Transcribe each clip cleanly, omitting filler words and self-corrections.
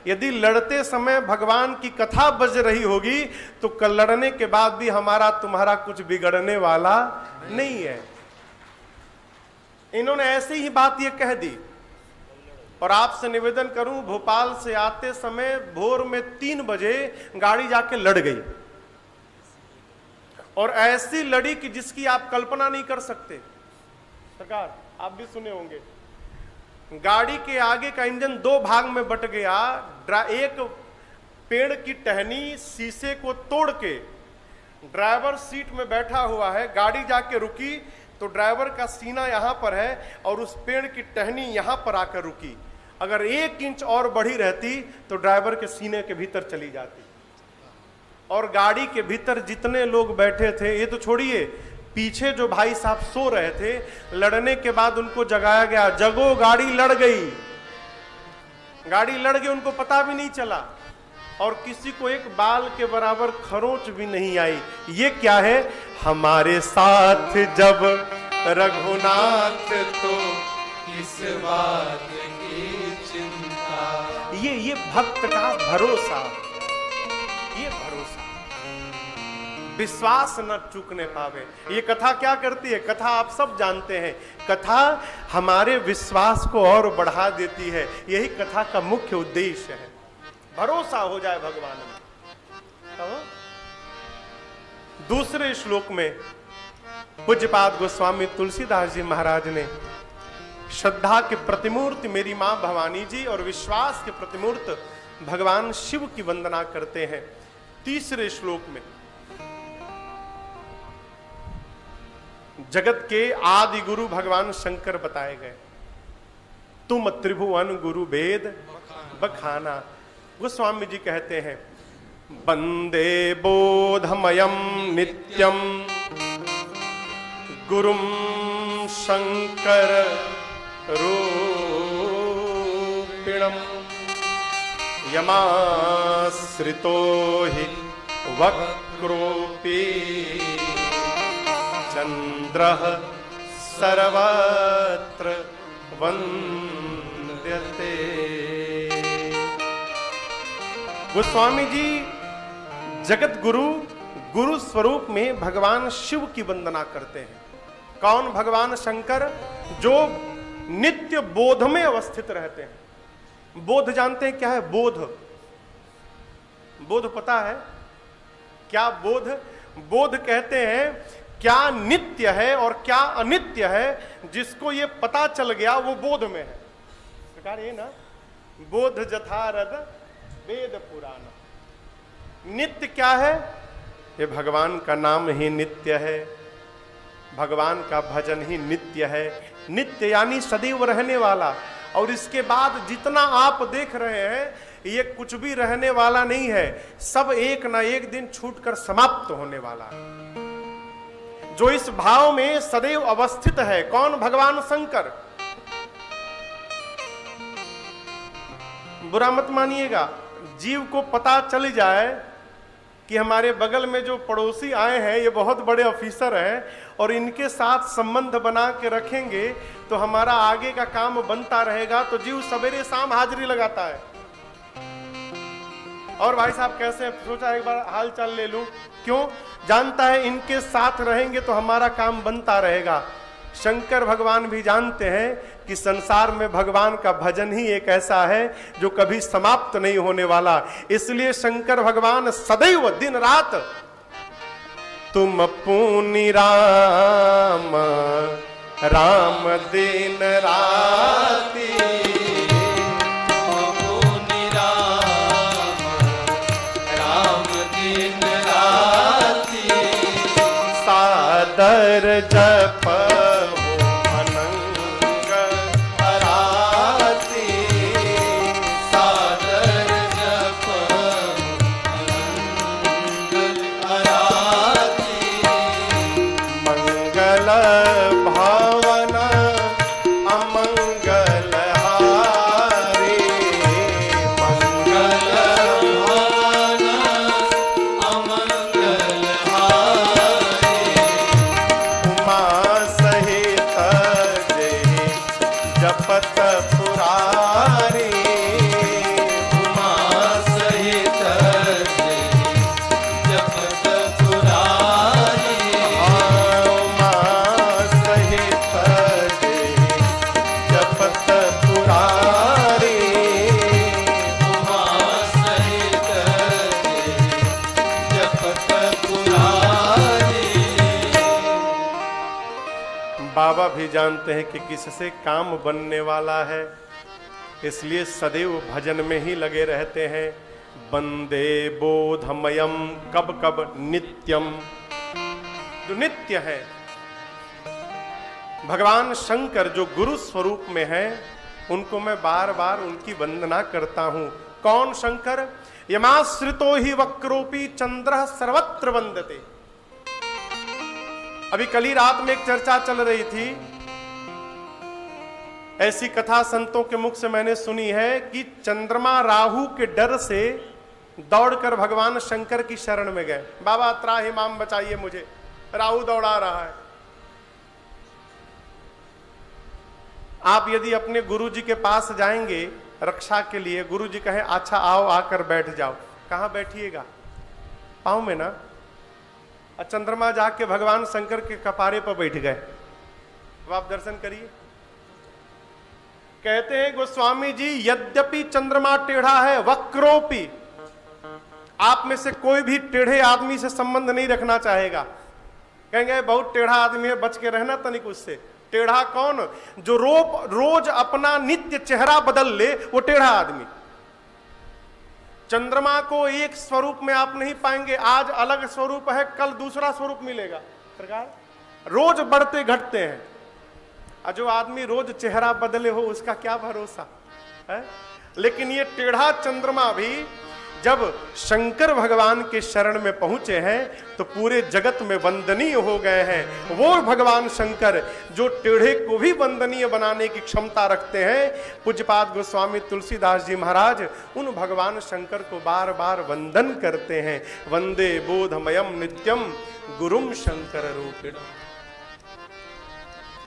यदि लड़ते समय भगवान की कथा बज रही होगी तो कल लड़ने के बाद भी हमारा तुम्हारा कुछ बिगड़ने वाला नहीं है। इन्होंने ऐसी ही बात ये कह दी। और आपसे निवेदन करूं, भोपाल से आते समय भोर में 3 बजे गाड़ी जाके लड़ गई, और ऐसी लड़ी कि जिसकी आप कल्पना नहीं कर सकते। सरकार आप भी सुने होंगे, गाड़ी के आगे का इंजन 2 भाग में बट गया। एक पेड़ की टहनी शीशे को तोड़ के ड्राइवर सीट में बैठा हुआ है, गाड़ी जाके रुकी तो ड्राइवर का सीना यहां पर है और उस पेड़ की टहनी यहां पर आकर रुकी। अगर 1 इंच और बढ़ी रहती तो ड्राइवर के सीने के भीतर चली जाती। और गाड़ी के भीतर जितने लोग बैठे थे, ये तो छोड़िए, पीछे जो भाई साहब सो रहे थे, लड़ने के बाद उनको जगाया गया, जगो गाड़ी लड़ गई। गाड़ी लड़ गई, उनको पता भी नहीं चला, और किसी को एक बाल के बराबर खरोंच भी नहीं आई। ये क्या है? हमारे साथ जब रघुनाथ तो किस बात की चिंता। ये भक्त का भरोसा, ये भरोसा, विश्वास न चूकने पावे। ये कथा क्या करती है? कथा आप सब जानते हैं, कथा हमारे विश्वास को और बढ़ा देती है। यही कथा का मुख्य उद्देश्य है, भरोसा हो जाए भगवान में। तो दूसरे श्लोक में पूज्यपाद गोस्वामी तुलसीदास जी महाराज ने श्रद्धा के प्रतिमूर्ति मेरी मां भवानी जी और विश्वास के प्रतिमूर्ति भगवान शिव की वंदना करते हैं। तीसरे श्लोक में जगत के आदि गुरु भगवान शंकर बताए गए। तुम त्रिभुवन गुरु वेद बखाना। गोस्वामी जी कहते हैं, वंदे बोधमयम नित्यम गुरुम शंकर रूपिणम यमाश्रितो हि वक्रोपी चंद्रः सर्वत्र वंद्यते। गोस्वामी जी जगत गुरु गुरु स्वरूप में भगवान शिव की वंदना करते हैं। कौन? भगवान शंकर, जो नित्य बोध में अवस्थित रहते हैं। बोध जानते हैं क्या है? बोध, बोध पता है क्या? बोध, बोध कहते हैं क्या नित्य है और क्या अनित्य है। जिसको ये पता चल गया वो बोध में है। सरकार ये ना, बोध जथारद वेद पुराण। नित्य क्या है? ये भगवान का नाम ही नित्य है, भगवान का भजन ही नित्य है। नित्य यानी सदैव रहने वाला। और इसके बाद जितना आप देख रहे हैं ये कुछ भी रहने वाला नहीं है, सब एक ना एक दिन छूटकर समाप्त होने वाला है। जो इस भाव में सदैव अवस्थित है, कौन? भगवान शंकर। बुरा मत मानिएगा, जीव को पता चल जाए कि हमारे बगल में जो पड़ोसी आए हैं ये बहुत बड़े ऑफिसर हैं और इनके साथ संबंध बना के रखेंगे तो हमारा आगे का काम बनता रहेगा, तो जीव सवेरे शाम हाजिरी लगाता है। और भाई साहब कैसे, सोचा एक बार हाल चाल ले लूं। क्यों? जानता है इनके साथ रहेंगे तो हमारा काम बनता रहेगा। शंकर भगवान भी जानते हैं कि संसार में भगवान का भजन ही एक ऐसा है जो कभी समाप्त नहीं होने वाला। इसलिए शंकर भगवान सदैव दिन रात तुम पुनि राम राम दिन राती, सादर जप अनंग अराती, सादर जप अनंग अराती, मंगल भावन अमंगल हारी, मंगल भावन अमंगल हारी, उमा भी जानते हैं कि किससे काम बनने वाला है, इसलिए सदैव भजन में ही लगे रहते हैं। वंदे बोधमयम कब कब नित्यम, जो नित्य है भगवान शंकर जो गुरु स्वरूप में है, उनको मैं बार बार उनकी वंदना करता हूं। कौन शंकर? यमाश्रितो ही वक्रोपी चंद्र सर्वत्र वंदते। अभी कल ही रात में एक चर्चा चल रही थी, ऐसी कथा संतों के मुख से मैंने सुनी है कि चंद्रमा राहु के डर से दौड़कर भगवान शंकर की शरण में गए। बाबा त्राहिमाम बचाइए मुझे, राहु दौड़ा रहा है। आप यदि अपने गुरु जी के पास जाएंगे रक्षा के लिए, गुरु जी कहें अच्छा आओ आकर बैठ जाओ, कहां बैठिएगा? पाँव में ना। और चंद्रमा जाके भगवान शंकर के कपारे पर बैठ गए। अब आप दर्शन करिए। कहते हैं गोस्वामी जी, यद्यपि चंद्रमा टेढ़ा है, वक्रोपी, आप में से कोई भी टेढ़े आदमी से संबंध नहीं रखना चाहेगा। कहेंगे बहुत टेढ़ा आदमी है, बच के रहना तनिक उससे। टेढ़ा कौन? जो रोज अपना नित्य चेहरा बदल ले, वो टेढ़ा आदमी। चंद्रमा को एक स्वरूप में आप नहीं पाएंगे। आज अलग स्वरूप है, कल दूसरा स्वरूप मिलेगा। सरकार रोज बढ़ते घटते हैं, और जो आदमी रोज चेहरा बदले हो उसका क्या भरोसा है। लेकिन ये टेढ़ा चंद्रमा भी जब शंकर भगवान के शरण में पहुंचे हैं तो पूरे जगत में वंदनीय हो गए हैं। वो भगवान शंकर जो टेढ़े को भी वंदनीय बनाने की क्षमता रखते हैं। पूज्यपाद गोस्वामी तुलसीदास जी महाराज उन भगवान शंकर को बार बार वंदन करते हैं। वंदे बोधमयम नित्यम गुरुम शंकर रूपिण।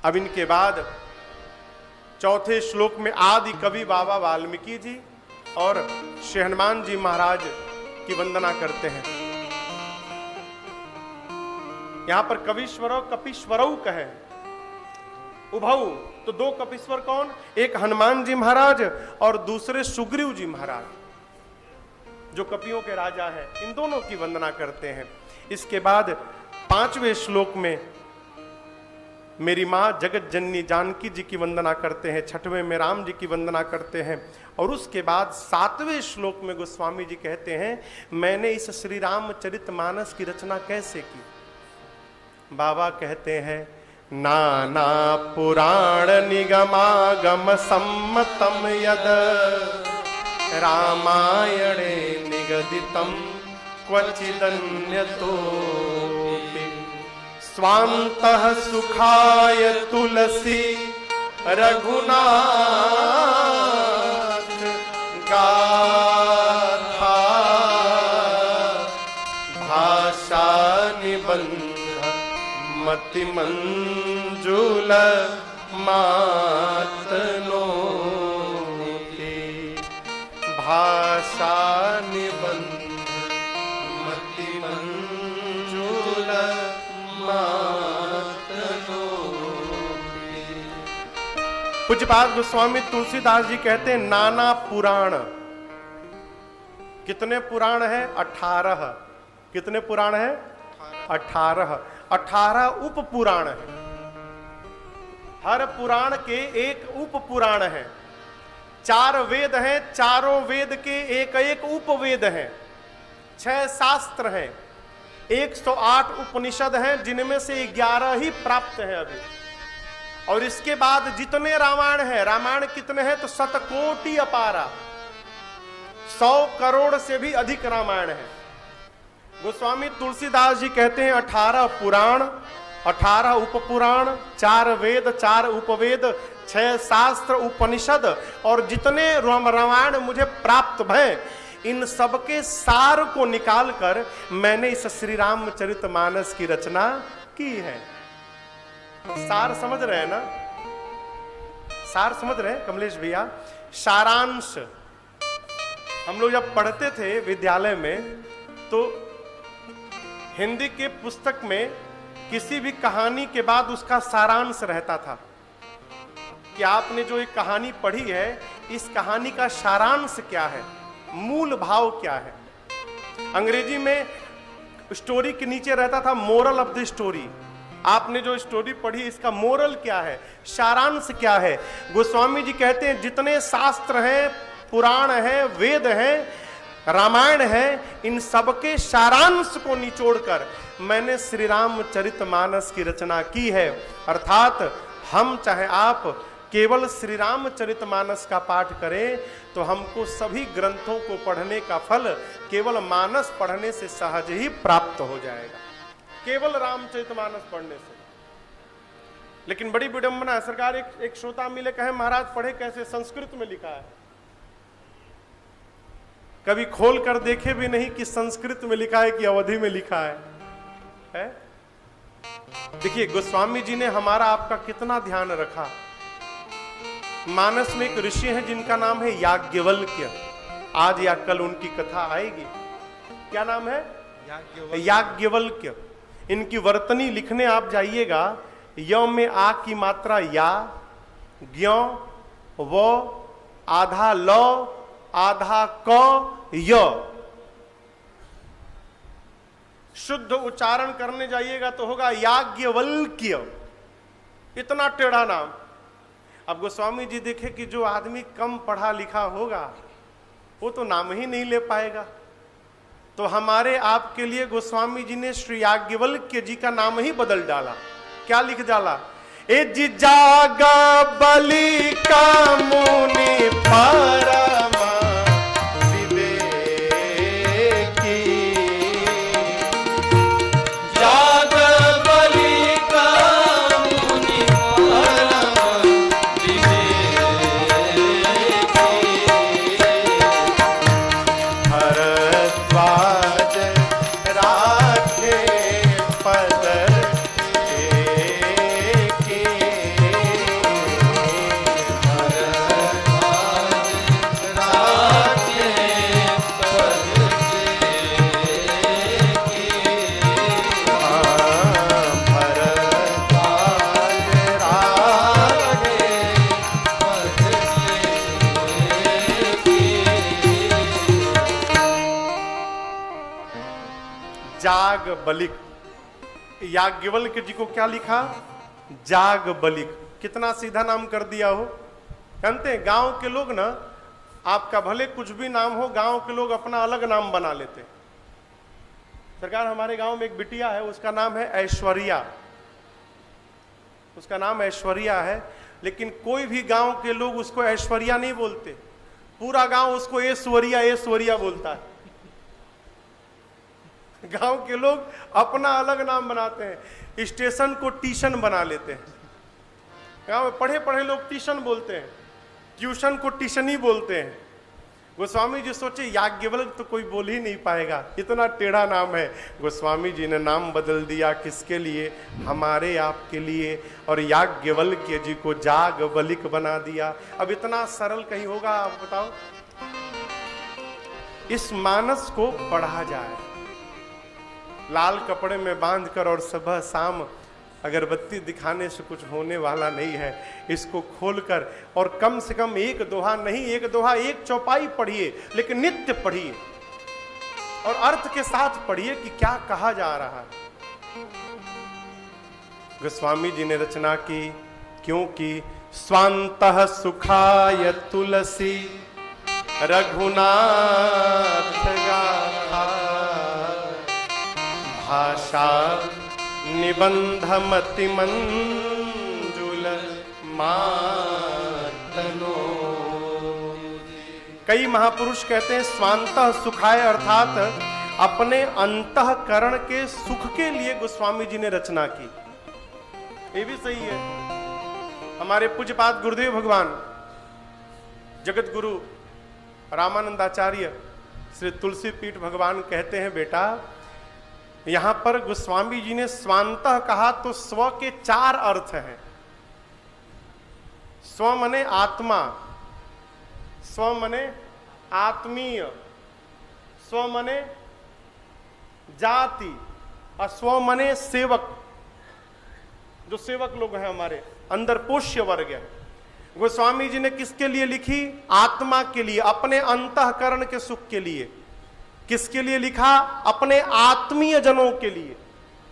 अब इनके बाद चौथे श्लोक में आदि कवि बाबा वाल्मीकि जी और श्री हनुमान जी महाराज की वंदना करते हैं। यहां पर कवीश्वरो कपीश्वरऊ कहे उभऊ, तो दो कपीश्वर कौन? एक हनुमान जी महाराज और दूसरे सुग्रीव जी महाराज, जो कपियों के राजा हैं। इन दोनों की वंदना करते हैं। इसके बाद पांचवें श्लोक में मेरी मां जगत जननी जानकी जी की वंदना करते हैं। छठवें में राम जी की वंदना करते हैं। और उसके बाद सातवें श्लोक में गोस्वामी जी कहते हैं, मैंने इस श्री रामचरितमानस की रचना कैसे की? बाबा कहते हैं, नाना पुराण निगमागम सम्मतम यद रामायणे निगदितम क्वचिदन्यतो स्वान्तः सुखाय तुलसी रघुनाथ गाथा भाषा निबंध मति मंजुल मातनो भाषा निबंध मति मंजुल पूज्यपाद गोस्वामी तुलसीदास जी कहते हैं, नाना पुराण। कितने पुराण है? 18। कितने पुराण है? 18। 18 उप पुराण है। हर पुराण के एक उप पुराण है। 4 वेद हैं, चारों वेद के एक एक उपवेद हैं। 6 शास्त्र हैं, 108 उपनिषद हैं, जिनमें से 11 ही प्राप्त हैं अभी। और इसके बाद जितने रामायण है, रामायण कितने हैं? तो 7 कोटि अपारा, 100 करोड़ से भी अधिक रामायण है। गोस्वामी तुलसीदास जी कहते हैं 18 पुराण, 18 उपपुराण, 4 वेद, 4 उपवेद, 6 शास्त्र उपनिषद और जितने रामायण मुझे प्राप्त हैं, इन सबके सार को निकालकर मैंने इस श्री रामचरितमानस की रचना की है। सार समझ रहे हैं ना? सार समझ रहे हैं कमलेश भैया? सारांश। हम लोग जब पढ़ते थे विद्यालय में तो हिंदी के पुस्तक में किसी भी कहानी के बाद उसका सारांश रहता था कि आपने जो एक कहानी पढ़ी है, इस कहानी का सारांश क्या है, मूल भाव क्या है। अंग्रेजी में स्टोरी के नीचे रहता था मोरल ऑफ द स्टोरी, आपने जो स्टोरी पढ़ी इसका मोरल क्या है, सारांश क्या है? गोस्वामी जी कहते हैं जितने शास्त्र हैं, पुराण हैं, वेद हैं, रामायण है, इन सबके सारांश को निचोड़कर मैंने श्री रामचरितमानस की रचना की है। अर्थात हम चाहे आप केवल श्री रामचरितमानस का पाठ करें तो हमको सभी ग्रंथों को पढ़ने का फल केवल मानस पढ़ने से सहज ही प्राप्त हो जाएगा, केवल रामचरितमानस पढ़ने से। लेकिन बड़ी विडंबना है सरकार, एक श्रोता मिले कहे महाराज पढ़े कैसे, संस्कृत में लिखा है। कभी खोल कर देखे भी नहीं कि संस्कृत में लिखा है कि अवधि में लिखा है? देखिए गोस्वामी जी ने हमारा आपका कितना ध्यान रखा। मानस में एक ऋषि हैं जिनका नाम है याज्ञवल्क्य। आज या कल उनकी कथा आएगी। क्या नाम है? याज्ञवल्क्य। इनकी वर्तनी लिखने आप जाइएगा, य में आ की मात्रा या, ज्ञ, वो, आधा ल, आधा क, य। शुद्ध उच्चारण करने जाइएगा तो होगा याज्ञवल्क्य। इतना टेढ़ा नाम। अब गोस्वामी जी देखे कि जो आदमी कम पढ़ा लिखा होगा वो तो नाम ही नहीं ले पाएगा, तो हमारे आपके लिए गोस्वामी जी ने श्री याज्ञवल्क्य जी का नाम ही बदल डाला। क्या लिख डाला? ए जी जागा बलि का मुनि परमा विवेकी, जागा बलि का मुनि परमा विवेकी, भरद्वाज राखे पद की, राखे पद की, भरद्वाज राखे जाग बलिक। याज्ञवल्क्य जी को क्या लिखा? जाग बलिक। कितना सीधा नाम कर दिया हो। जानते हैं गांव के लोग ना, आपका भले कुछ भी नाम हो, गांव के लोग अपना अलग नाम बना लेते हैं। सरकार हमारे गांव में एक बिटिया है, उसका नाम है ऐश्वर्या। उसका नाम ऐश्वर्या है, लेकिन कोई भी गांव के लोग उसको ऐश्वर्या नहीं बोलते, पूरा गांव उसको ऐश्वर्या ऐश्वर्या बोलता है। गांव के लोग अपना अलग नाम बनाते हैं। स्टेशन को टीशन बना लेते हैं। गांव में पढ़े पढ़े लोग टीशन बोलते हैं, ट्यूशन को टिशनी बोलते हैं। गोस्वामी जी सोचे याज्ञवल्क्य तो कोई बोल ही नहीं पाएगा, इतना टेढ़ा नाम है। गोस्वामी जी ने नाम बदल दिया, किसके लिए? हमारे आपके लिए। और याज्ञवल्क्य जी को जाग बलिक बना दिया। अब इतना सरल कहीं होगा? आप बताओ। इस मानस को पढ़ा जाए, लाल कपड़े में बांधकर, और सुबह शाम अगरबत्ती दिखाने से कुछ होने वाला नहीं है। इसको खोलकर, और कम से कम एक दोहा नहीं, एक दोहा एक चौपाई पढ़िए, लेकिन नित्य पढ़िए और अर्थ के साथ पढ़िए कि क्या कहा जा रहा है। गोस्वामी जी ने रचना की क्योंकि स्वांतः सुखाय तुलसी रघुनाथ गाथा, भाषा निबंध मति मंजुल मातनो। कई महापुरुष कहते हैं स्वांतः सुखाय, अर्थात अपने अंतःकरण के सुख के लिए गोस्वामी जी ने रचना की। ये भी सही है। हमारे पूज्यपाद गुरुदेव भगवान जगत गुरु रामानंदाचार्य श्री तुलसी पीठ भगवान कहते हैं, बेटा यहां पर गोस्वामी जी ने स्वांतः कहा तो स्व के चार अर्थ हैं। स्व मने आत्मा, स्व मने आत्मीय, स्व मने जाति, और स्व मने सेवक। जो सेवक लोग हैं हमारे अंदर, पोष्य वर्ग है। गोस्वामी जी ने किसके लिए लिखी? आत्मा के लिए, अपने अंतःकरण के सुख के लिए। किसके लिए लिखा? अपने आत्मीय जनों के लिए।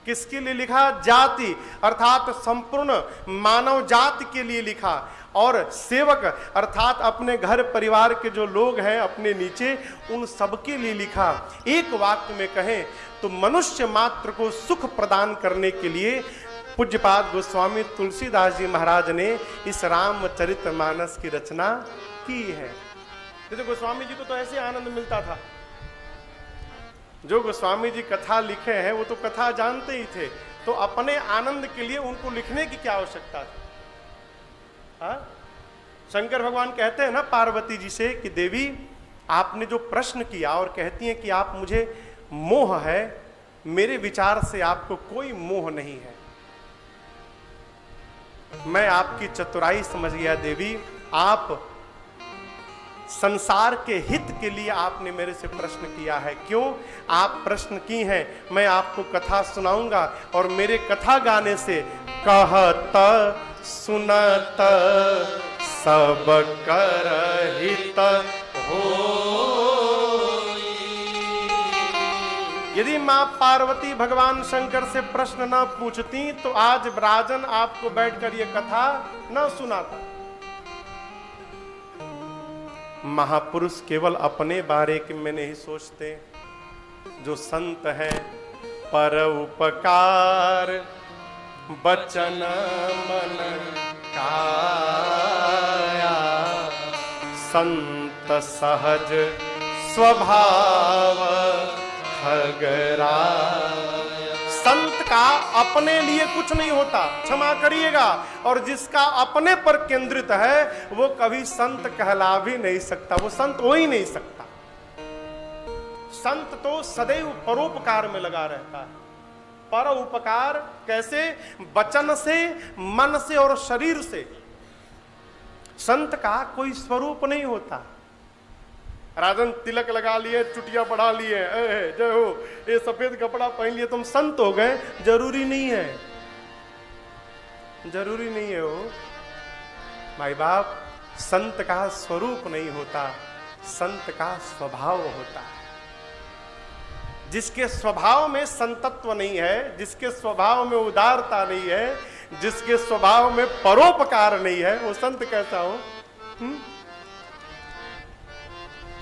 किसके लिए लिखा? जाति अर्थात संपूर्ण मानव जाति के लिए लिखा। और सेवक अर्थात अपने घर परिवार के जो लोग हैं अपने नीचे, उन सबके लिए लिखा। एक वाक्य में कहें तो मनुष्य मात्र को सुख प्रदान करने के लिए पूज्यपाद गोस्वामी तुलसीदास जी महाराज ने इस रामचरितमानस की रचना की है। तो गोस्वामी जी को तो ऐसे आनंद मिलता था। जो गोस्वामी जी कथा लिखे हैं वो तो कथा जानते ही थे, तो अपने आनंद के लिए उनको लिखने की क्या आवश्यकता थी? हाँ? शंकर भगवान कहते हैं ना पार्वती जी से कि देवी आपने जो प्रश्न किया, और कहती हैं कि आप मुझे मोह है, मेरे विचार से आपको कोई मोह नहीं है, मैं आपकी चतुराई समझ गया देवी, आप संसार के हित के लिए आपने मेरे से प्रश्न किया है। क्यों आप प्रश्न की हैं? मैं आपको कथा सुनाऊंगा, और मेरे कथा गाने से कहत सुनत सब कर हित हो। यदि मां पार्वती भगवान शंकर से प्रश्न न पूछती तो आज राजन आपको बैठकर यह कथा न सुनाता। महापुरुष केवल अपने बारे में नहीं सोचते, जो संत हैं पर उपकार बचन मन काया, संत सहज स्वभाव खगरा। संत का अपने लिए कुछ नहीं होता, क्षमा करिएगा, और जिसका अपने पर केंद्रित है वो कभी संत कहला भी नहीं सकता, वो संत हो ही नहीं सकता। संत तो सदैव परोपकार में लगा रहता है। पर उपकार कैसे? वचन से, मन से और शरीर से। संत का कोई स्वरूप नहीं होता। राजन तिलक लगा लिए, चुटिया बढ़ा लिए, जय हो, ये सफेद कपड़ा पहन लिए, तुम संत हो गए, जरूरी नहीं है, जरूरी नहीं है। वो माई बाप, संत का स्वरूप नहीं होता, संत का स्वभाव होता है। जिसके स्वभाव में संतत्व नहीं है, जिसके स्वभाव में उदारता नहीं है, जिसके स्वभाव में परोपकार नहीं है, वो संत कैसा हो?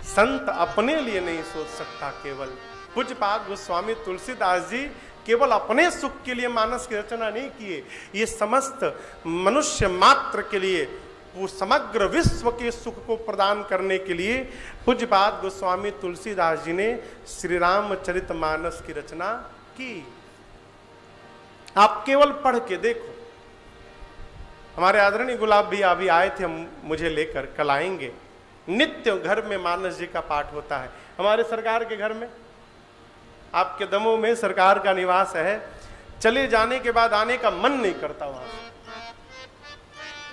संत अपने लिए नहीं सोच सकता। केवल पूज्यपाद गोस्वामी तुलसीदास जी केवल अपने सुख के लिए मानस की रचना नहीं किए, ये समस्त मनुष्य मात्र के लिए, वो समग्र विश्व के सुख को प्रदान करने के लिए पूज्यपाद गोस्वामी तुलसीदास जी ने श्री रामचरितमानस की रचना की। आप केवल पढ़ के देखो। हमारे आदरणीय गुलाब भी अभी आए थे, मुझे लेकर, कल आएंगे। नित्य घर में मानस जी का पाठ होता है। हमारे सरकार के घर में, आपके दमों में सरकार का निवास है, चले जाने के बाद आने का मन नहीं करता वहां से।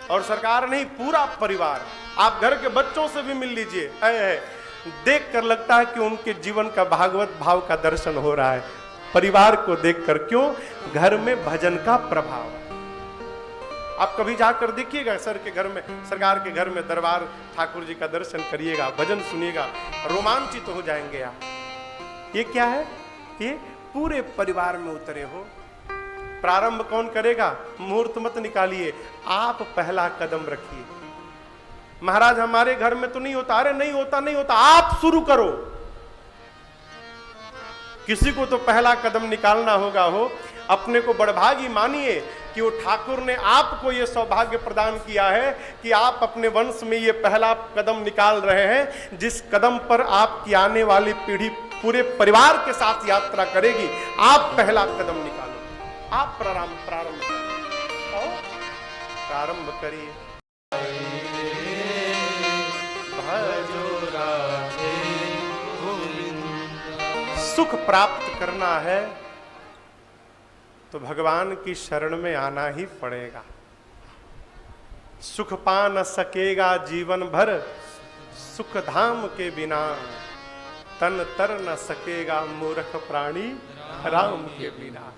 और सरकार नहीं, पूरा परिवार, आप घर के बच्चों से भी मिल लीजिए, देख कर लगता है कि उनके जीवन का भागवत भाव का दर्शन हो रहा है परिवार को देखकर। क्यों? घर में भजन का प्रभाव है। आप कभी जाकर देखिएगा सर के घर में, सरकार के घर में दरबार ठाकुर जी का दर्शन करिएगा, भजन सुनिएगा, रोमांचित हो जाएंगे आप। ये क्या है? ये पूरे परिवार में उतरे हो। प्रारंभ कौन करेगा? मुहूर्त मत निकालिए, आप पहला कदम रखिए। महाराज हमारे घर में तो नहीं होता, अरे नहीं होता, नहीं होता, आप शुरू करो। किसी को तो पहला कदम निकालना होगा। हो अपने को बड़भागी मानिए कि वो ठाकुर ने आपको ये सौभाग्य प्रदान किया है कि आप अपने वंश में ये पहला कदम निकाल रहे हैं, जिस कदम पर आपकी आने वाली पीढ़ी पूरे परिवार के साथ यात्रा करेगी। आप पहला कदम निकालो, आप प्रारंभ करिए। सुख प्राप्त करना है तो भगवान की शरण में आना ही पड़ेगा। सुख पा न सकेगा जीवन भर, सुख धाम के बिना तन तर न सकेगा मूर्ख प्राणी राम के बिना।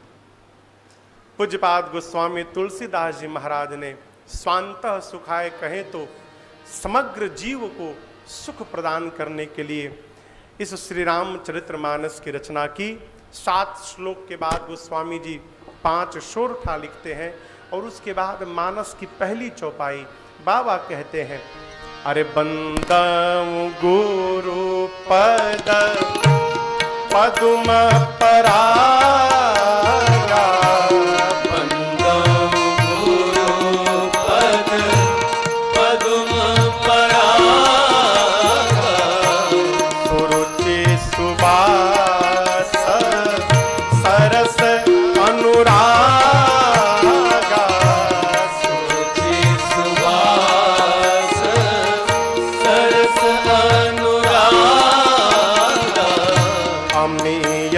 पूज्यपाद गोस्वामी तुलसीदास जी महाराज ने स्वांतः सुखाय कहें तो समग्र जीव को सुख प्रदान करने के लिए इस श्री रामचरितमानस की रचना की। 7 श्लोक के बाद गोस्वामी जी 5 शोरठा लिखते हैं और उसके बाद मानस की पहली चौपाई बाबा कहते हैं, अरे बंदम गुरु पद पद्म परागा, बंदम गुरु पद पद्म परागा, सुरुचि सुबास सरस अनुरागा, सुरुचि सुवास सरस अनुरागा, अमीय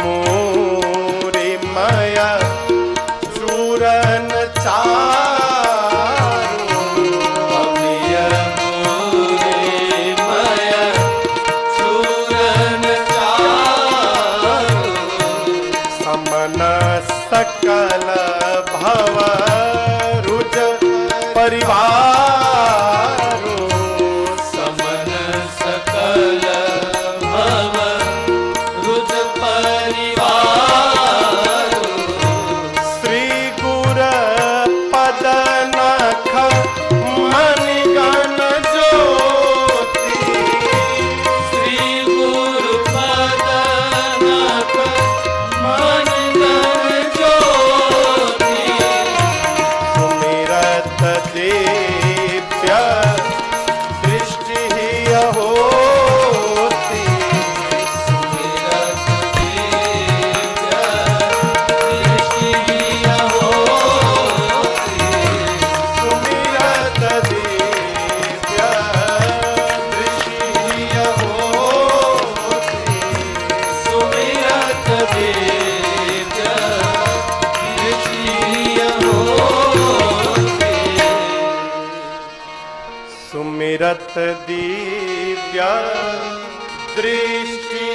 मूरिमय चूरन चारु, अमिय मूरिमय चूरन चारु, समन सकल भव रुज परिवारो, समन सकल भव रुज परिवारो, श्री गुर पद नख मणिगण ज्योति, श्री गुरु पद नख मनगण ज्योति, सुमिरत देव्य दृष्टि होती, सुमिरत देव्य दृष्टि होती, सुमिरत देव्य दृष्टि होती, सुमिरत देव्य दृष्टि होती, सुमिरत दिव्य दृष्टि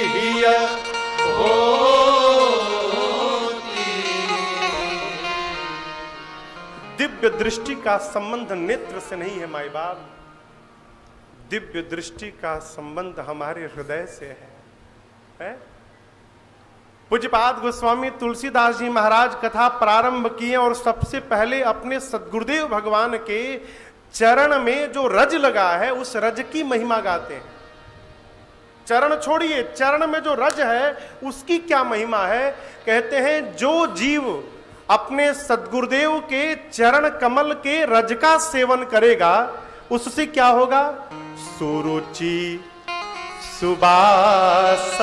दिव्य दृष्टि का संबंध नेत्र से नहीं है माई बाप, दिव्य दृष्टि का संबंध हमारे हृदय से है? पूज्यपाद गोस्वामी तुलसीदास जी महाराज कथा प्रारंभ किए और सबसे पहले अपने सद्गुरुदेव भगवान के चरण में जो रज लगा है उस रज की महिमा गाते हैं। चरण छोड़िए, चरण में जो रज है उसकी क्या महिमा है। कहते हैं जो जीव अपने सद्गुरुदेव के चरण कमल के रज का सेवन करेगा उससे क्या होगा? सुरुचि सुबास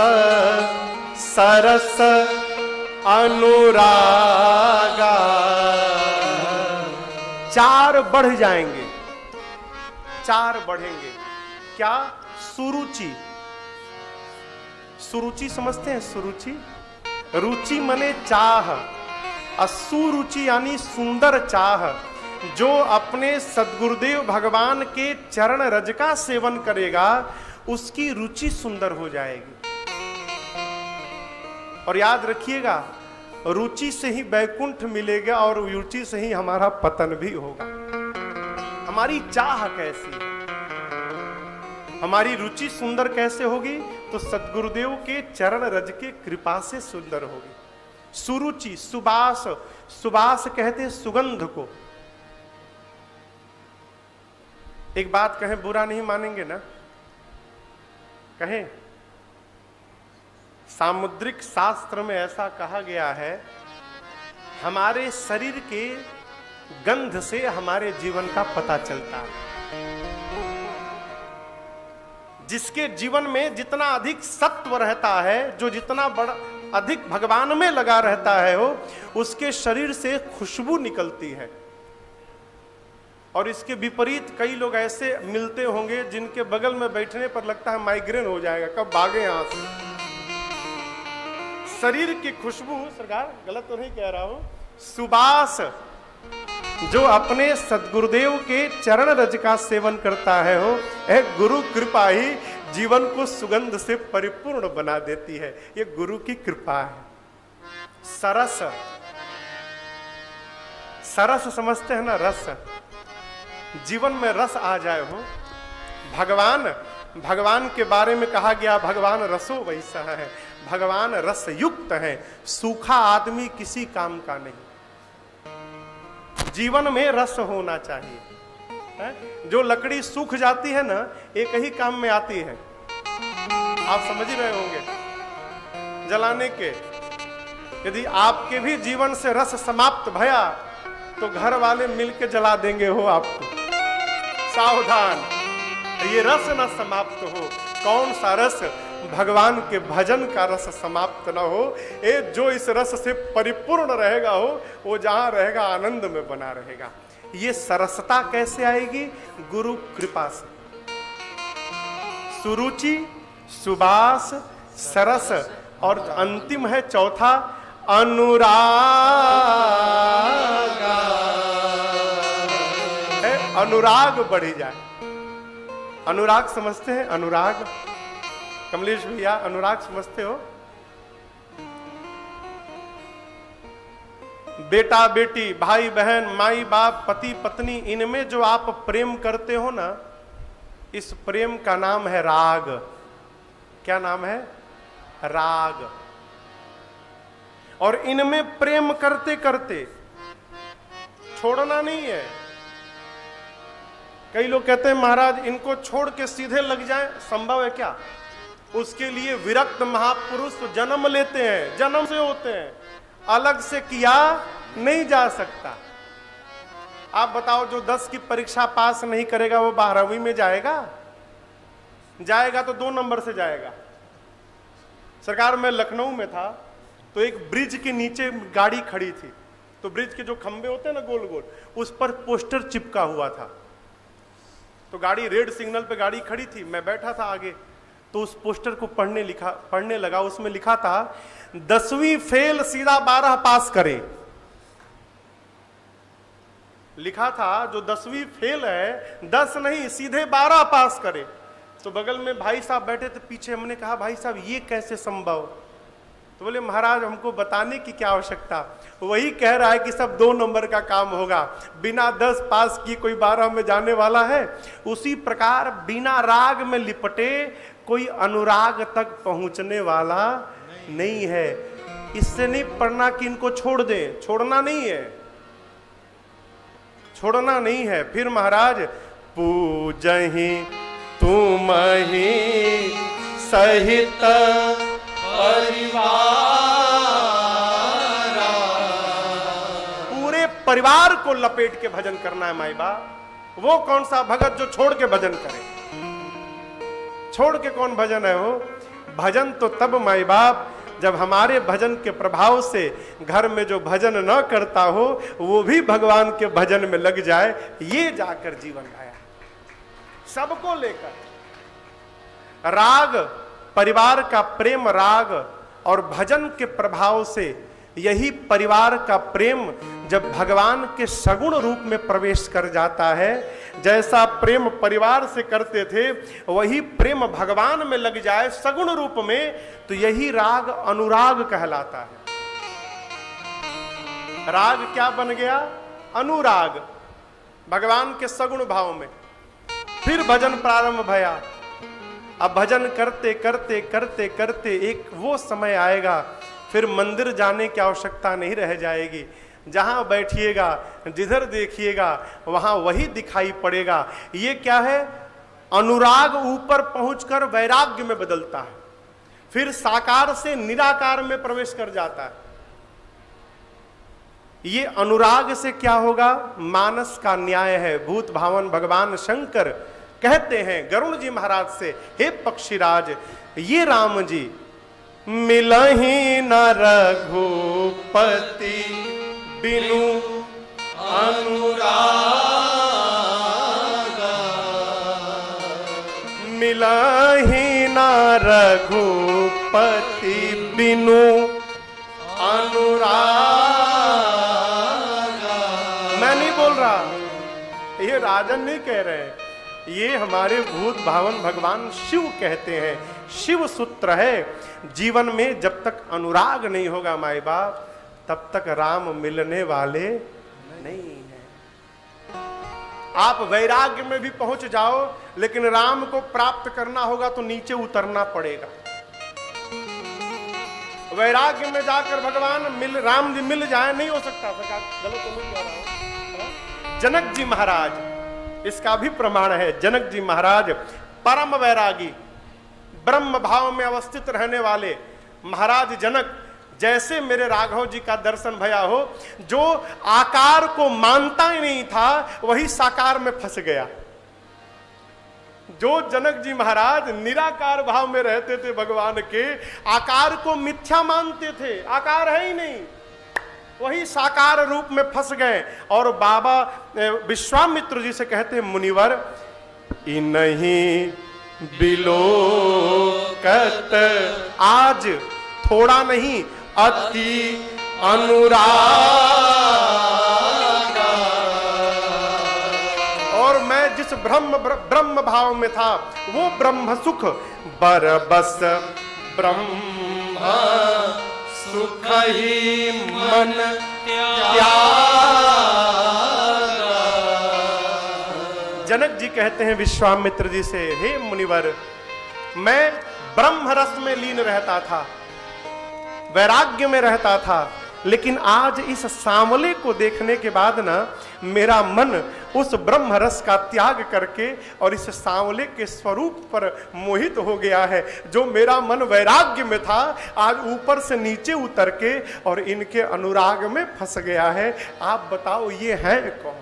सरस अनुरागा, 4 बढ़ जाएंगे, 4 बढ़ेंगे। क्या? सुरुचि। सुरुचि समझते हैं? सुरुचि, रुचि मने चाह, असुरुचि यानी सुंदर चाह। जो अपने सद्गुरुदेव भगवान के चरण रज का सेवन करेगा उसकी रुचि सुंदर हो जाएगी। और याद रखिएगा, रुचि से ही वैकुंठ मिलेगा और रुचि से ही हमारा पतन भी होगा। हमारी चाह कैसी है, हमारी रुचि सुंदर कैसे होगी? तो सद्गुरुदेव के चरण रज के कृपा से सुंदर होगी। सुरुचि, सुबास, सुबास कहते सुगंध को। एक बात कहें, बुरा नहीं मानेंगे ना? कहें, सामुद्रिक शास्त्र में ऐसा कहा गया है, हमारे शरीर के गंध से हमारे जीवन का पता चलता है। जिसके जीवन में जितना अधिक सत्व रहता है, जो जितना बड़ा अधिक भगवान में लगा रहता है हो, उसके शरीर से खुशबू निकलती है। और इसके विपरीत कई लोग ऐसे मिलते होंगे जिनके बगल में बैठने पर लगता है माइग्रेन हो जाएगा, कब भागे यहां से। शरीर की खुशबू, सरकार गलत तो नहीं कह रहा हूं, सुबास जो अपने सद्गुरुदेव के चरण रज का सेवन करता है हो, गुरु कृपा ही जीवन को सुगंध से परिपूर्ण बना देती है। ये गुरु की कृपा है। सरस, सरस समझते हैं ना? रस, जीवन में रस आ जाए हो। भगवान, भगवान के बारे में कहा गया भगवान रसो वैसा है। भगवान रस युक्त है, सूखा आदमी किसी काम का नहीं। जीवन में रस होना चाहिए है? जो लकड़ी सूख जाती है ना, एक ही काम में आती है, आप समझ ही रहे होंगे, जलाने के। यदि आपके भी जीवन से रस समाप्त भया तो घर वाले मिलके जला देंगे हो आपको। सावधान, ये रस न समाप्त हो। कौन सा रस? भगवान के भजन का रस समाप्त न हो। ये जो इस रस से परिपूर्ण रहेगा हो, वो जहां रहेगा आनंद में बना रहेगा। ये सरसता कैसे आएगी? गुरु कृपा से। सुरुचि, सुबास, सरस, और अंतिम है चौथा अनुराग। अनुराग बढ़ी जाए। अनुराग समझते हैं? अनुराग, कमलेश भैया अनुराग समझते हो? बेटा बेटी, भाई बहन, माई बाप, पति पत्नी, इनमें जो आप प्रेम करते हो ना, इस प्रेम का नाम है राग। क्या नाम है? राग। और इनमें प्रेम करते करते छोड़ना नहीं है। कई लोग कहते हैं महाराज इनको छोड़ के सीधे लग जाएं, संभव है क्या? उसके लिए विरक्त महापुरुष जन्म लेते हैं, जन्म से होते हैं, अलग से किया नहीं जा सकता। आप बताओ, जो 10 की परीक्षा पास नहीं करेगा वो 12वीं में जाएगा? जाएगा तो 2 नंबर से जाएगा। सरकार, मैं लखनऊ में था तो एक ब्रिज के नीचे गाड़ी खड़ी थी, तो ब्रिज के जो खंबे होते हैं ना गोल गोल, उस पर पोस्टर चिपका हुआ था। तो गाड़ी रेड सिग्नल पे गाड़ी खड़ी थी, मैं बैठा था आगे, तो उस पोस्टर को पढ़ने लगा। उसमें लिखा था 10वीं फेल सीधा 12 पास करे। लिखा था जो 10वीं फेल है 10 नहीं सीधे 12 पास करे। तो बगल में भाई साहब बैठे थे पीछे, हमने कहा भाई साहब ये कैसे संभव? तो बोले महाराज हमको बताने की क्या आवश्यकता, वही कह रहा है कि सब 2 नंबर का काम होगा, बिना 10 पास की कोई 12 में जाने वाला है। उसी प्रकार बिना राग में लिपटे कोई अनुराग तक पहुंचने वाला नहीं है। इससे नहीं पढ़ना कि इनको छोड़ दे, छोड़ना नहीं है, छोड़ना नहीं है। फिर महाराज पूजहि तुम ही सहित परिवार, पूरे परिवार को लपेट के भजन करना है माई बाप। वो कौन सा भगत जो छोड़ के भजन करे? छोड़ के कौन भजन है वो? भजन तो तब माई बाप जब हमारे भजन के प्रभाव से घर में जो भजन न करता हो वो भी भगवान के भजन में लग जाए। ये जाकर जीवन आया सबको लेकर। राग, परिवार का प्रेम राग और भजन के प्रभाव से, यही परिवार का प्रेम जब भगवान के सगुण रूप में प्रवेश कर जाता है, जैसा प्रेम परिवार से करते थे वही प्रेम भगवान में लग जाए सगुण रूप में, तो यही राग अनुराग कहलाता है। राग क्या बन गया? अनुराग, भगवान के सगुण भाव में। फिर भजन प्रारंभ भया। अब भजन करते करते करते करते एक वो समय आएगा फिर मंदिर जाने की आवश्यकता नहीं रह जाएगी। जहां बैठिएगा, जिधर देखिएगा वहां वही दिखाई पड़ेगा। ये क्या है? अनुराग ऊपर पहुंचकर वैराग्य में बदलता है, फिर साकार से निराकार में प्रवेश कर जाता है। ये अनुराग से क्या होगा? मानस का न्याय है। भूत भावन भगवान शंकर कहते हैं गरुण जी महाराज से, हे पक्षीराज, ये राम जी मिलहि न रघुपति बिनु अनुराग, मिलहि न रघुपति बिनु अनुराग। मैं नहीं बोल रहा, ये राजन नहीं कह रहे, ये हमारे भूत भावन भगवान शिव कहते हैं। शिव सूत्र है। जीवन में जब तक अनुराग नहीं होगा माई बाप, तब तक राम मिलने वाले नहीं है। आप वैराग्य में भी पहुंच जाओ, लेकिन राम को प्राप्त करना होगा तो नीचे उतरना पड़ेगा। वैराग्य में जाकर भगवान राम जी मिल जाए, नहीं हो सकता। सरकार गलत तो नहीं कह रहा हूं। जनक जी महाराज इसका भी प्रमाण है। जनक जी महाराज परम वैरागी, ब्रह्म भाव में अवस्थित रहने वाले महाराज जनक, जैसे मेरे राघव जी का दर्शन भया हो, जो आकार को मानता ही नहीं था वही साकार में फंस गया। जो जनक जी महाराज निराकार भाव में रहते थे, भगवान के आकार को मिथ्या मानते थे, आकार है ही नहीं, वही साकार रूप में फंस गए। और बाबा विश्वामित्र जी से कहते हैं, मुनिवर इन्हीं बिलोकत आज थोड़ा नहीं अति अनुराग, और मैं जिस ब्रह्म भाव में था वो ब्रह्म सुख बरबस ब्रह्म सुख ही मन त्यागा। जनक जी कहते हैं विश्वामित्र जी से, हे मुनिवर, मैं ब्रह्म रस में लीन रहता था, वैराग्य में रहता था, लेकिन आज इस सांवले को देखने के बाद ना मेरा मन उस ब्रह्म रस का त्याग करके और इस सांवले के स्वरूप पर मोहित हो गया है। जो मेरा मन वैराग्य में था आज ऊपर से नीचे उतर के और इनके अनुराग में फंस गया है। आप बताओ ये है कौन?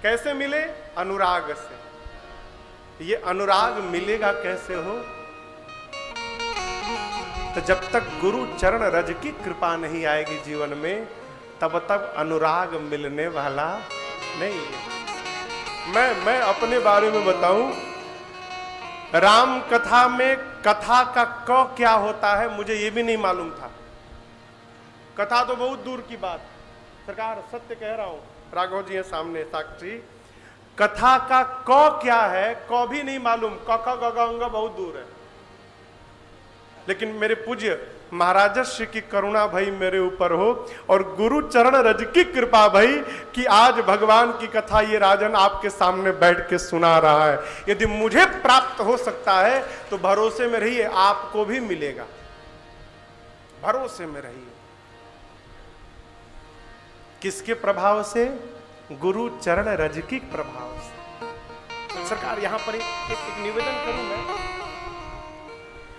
कैसे मिले? अनुराग से। ये अनुराग मिलेगा कैसे हो? तो जब तक गुरु चरण रज की कृपा नहीं आएगी जीवन में, तब तक अनुराग मिलने वाला नहीं है। मैं अपने बारे में बताऊं, राम कथा में कथा का क क्या होता है मुझे ये भी नहीं मालूम था। कथा तो बहुत दूर की बात, सरकार सत्य कह रहा हूं, राघव जी है सामने साक्षी। कथा का क क्या है, क भी नहीं मालूम, क ख ग घ बहुत दूर है। लेकिन मेरे पूज्य महाराजश्री की करुणा भाई मेरे ऊपर हो और गुरु चरण रज की कृपा भाई कि आज भगवान की कथा ये राजन आपके सामने बैठ के सुना रहा है। यदि मुझे प्राप्त हो सकता है तो भरोसे में रहिए आपको भी मिलेगा, भरोसे में रहिए। किसके प्रभाव से? गुरु चरण रज की प्रभाव से। सरकार यहां पर एक निवेदन करूं मैं।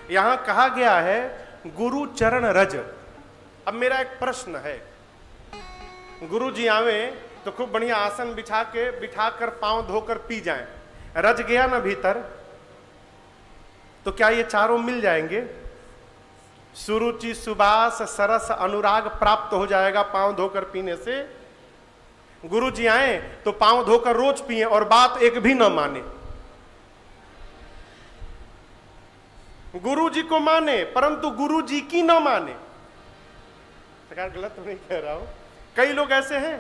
यहां कहा गया है गुरु चरण रज। अब मेरा एक प्रश्न है, गुरु जी आवे तो खूब बढ़िया आसन बिठाकर पांव धोकर पी जाएं, रज गया ना भीतर, तो क्या ये चारों मिल जाएंगे? सुरुचि, सुबास, सरस, अनुराग प्राप्त हो जाएगा पांव धोकर पीने से। गुरु जी आए तो पांव धोकर रोज पिए और बात एक भी न माने, गुरु जी को माने परंतु गुरु जी की न माने। सरकार गलत तो नहीं कह रहा हूं। कई लोग ऐसे हैं,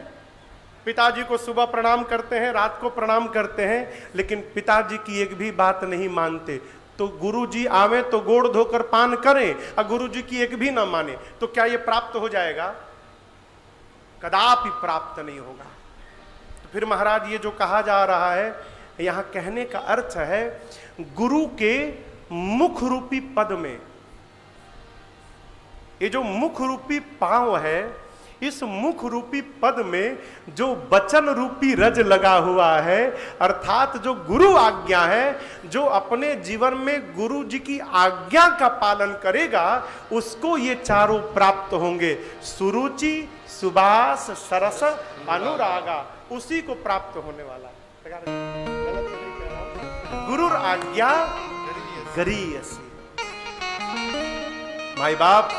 पिताजी को सुबह प्रणाम करते हैं, रात को प्रणाम करते हैं, लेकिन पिताजी की एक भी बात नहीं मानते। तो गुरु जी आवे तो गोड़ धोकर पान करें और गुरु जी की एक भी न माने, तो क्या ये प्राप्त हो जाएगा? कदापि प्राप्त नहीं होगा। तो फिर महाराज ये जो कहा जा रहा है, यहां कहने का अर्थ है गुरु के मुख रूपी पद में, ये जो मुख रूपी पांव है, इस मुख रूपी पद में जो वचन रूपी रज लगा हुआ है, अर्थात जो गुरु आज्ञा है, जो अपने जीवन में गुरु जी की आज्ञा का पालन करेगा उसको ये चारों प्राप्त होंगे। सुरुचि, सुबास, सरस, अनुरागा, उसी को प्राप्त होने वाला। गुरु आज्ञा गरीयसी। माई बाप,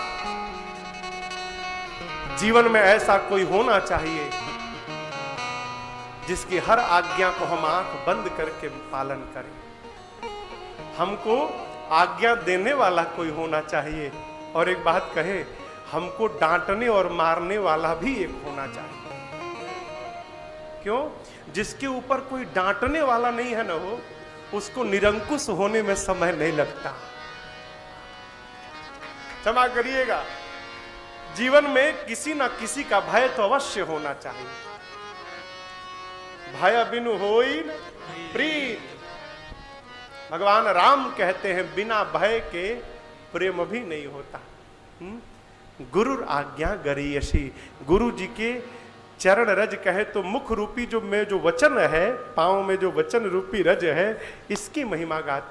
जीवन में ऐसा कोई होना चाहिए जिसकी हर आज्ञा को हम आंख बंद करके पालन करें। हमको आज्ञा देने वाला कोई होना चाहिए, और एक बात कहे, हमको डांटने और मारने वाला भी एक होना चाहिए। क्यों? जिसके ऊपर कोई डांटने वाला नहीं है ना, हो उसको निरंकुश होने में समय नहीं लगता। क्षमा करिएगा, जीवन में किसी ना किसी का भय तो अवश्य होना चाहिए। भय बिनु होई न प्रीत। भगवान राम कहते हैं बिना भय के प्रेम भी नहीं होता। गुरु आज्ञा गरीयसी, गुरु जी के चरण रज कहे तो मुख रूपी जो वचन है, पांव में जो वचन रूपी रज है, इसकी महिमा गाते